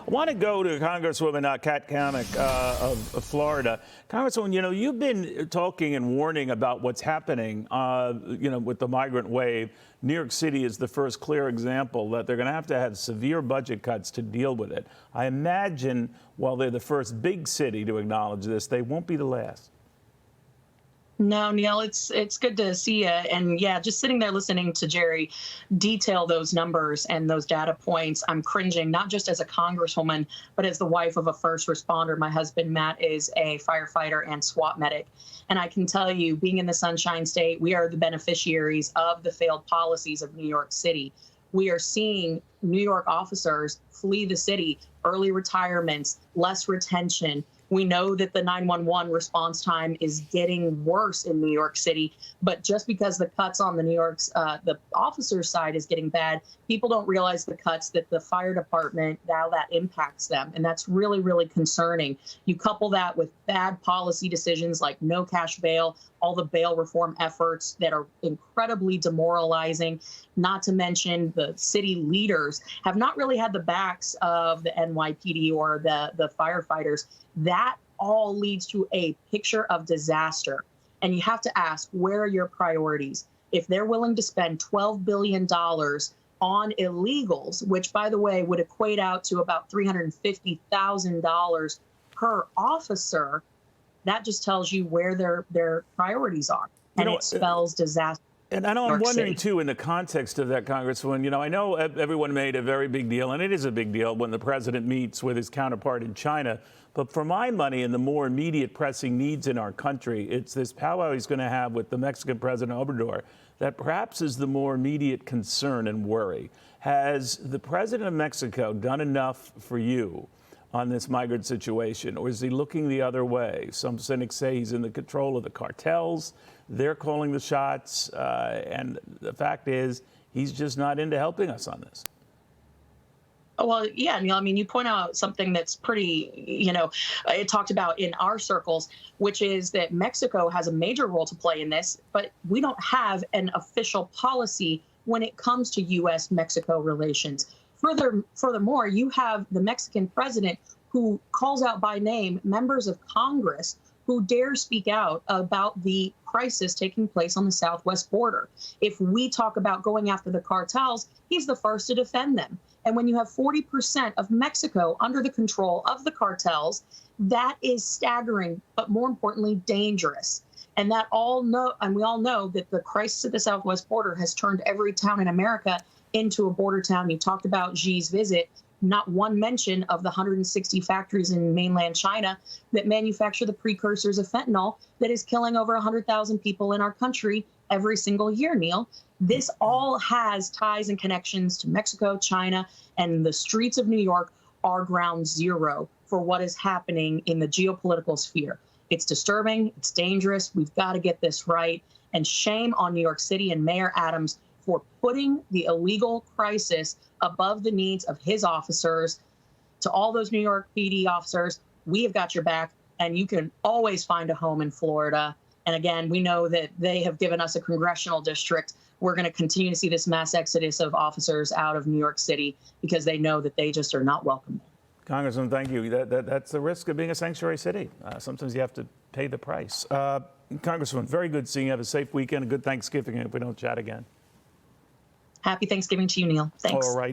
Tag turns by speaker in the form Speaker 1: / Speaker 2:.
Speaker 1: I want to go to Congresswoman Cammack of Florida. Congresswoman, you know, you've been talking and warning about what's happening, with the migrant wave. New York City is the first clear example that they're going to have severe budget cuts to deal with it. I imagine while they're the first big city to acknowledge this, they won't be the last.
Speaker 2: No, Neil, it's good to see you. And yeah, just sitting there listening to Jerry detail those numbers and those data points, I'm cringing, not just as a congresswoman, but as the wife of a first responder. My husband, Matt, is a firefighter and SWAT medic. And I can tell you, being in the Sunshine State, we are the beneficiaries of the failed policies of New York City. We are seeing New York officers flee the city, early retirements, less retention. We know that the 911 response time is getting worse in New York City, but just because the cuts on the officer's side is getting bad, people don't realize the cuts that the fire department, how that impacts them. And that's really, really concerning. You couple that with bad policy decisions like no cash bail, all the bail reform efforts that are incredibly demoralizing, not to mention the city leaders have not really had the backs of the NYPD or the firefighters. That all leads to a picture of disaster. And you have to ask, where are your priorities? If they're willing to spend $12 billion on illegals, which, by the way, would equate out to about $350,000 per officer, that just tells you where their priorities are. And it spells disaster.
Speaker 1: And I know I'm wondering, too, in the context of that, Congresswoman, I know everyone made a very big deal, and it is a big deal when the president meets with his counterpart in China. But for my money and the more immediate pressing needs in our country, it's this powwow he's going to have with the Mexican President Obrador that perhaps is the more immediate concern and worry. Has the president of Mexico done enough for you on this migrant situation, or is he looking the other way? Some cynics say he's in the control of the cartels. They're calling the shots. And the fact is, he's just not into helping us on this.
Speaker 2: Well, yeah, Neil, I mean, you point out something that's pretty, it talked about in our circles, which is that Mexico has a major role to play in this, but we don't have an official policy when it comes to U.S.-Mexico relations. Furthermore, you have the Mexican president who calls out by name members of Congress who dare speak out about the crisis taking place on the southwest border. If we talk about going after the cartels, he's the first to defend them. And when you have 40% of Mexico under the control of the cartels, that is staggering, but more importantly, dangerous. And we all know that the crisis at the southwest border has turned every town in America into a border town. You talked about Xi's visit. Not one mention of the 160 factories in mainland China that manufacture the precursors of fentanyl that is killing over 100,000 people in our country every single year, Neil. This all has ties and connections to Mexico, China, and the streets of New York are ground zero for what is happening in the geopolitical sphere. It's disturbing. It's dangerous. We've got to get this right. And shame on New York City and Mayor Adams for putting the illegal crisis above the needs of his officers. To all those New York PD officers, we have got your back, and you can always find a home in Florida. And again, we know that they have given us a congressional district. We're going to continue to see this mass exodus of officers out of New York City because they know that they just are not welcome.
Speaker 1: Congressman, thank you. That's the risk of being a sanctuary city. Sometimes you have to pay the price. Congressman, very good seeing you. Have a safe weekend, a good Thanksgiving if we don't chat again.
Speaker 2: Happy Thanksgiving to you, Neil. Thanks.
Speaker 1: All right.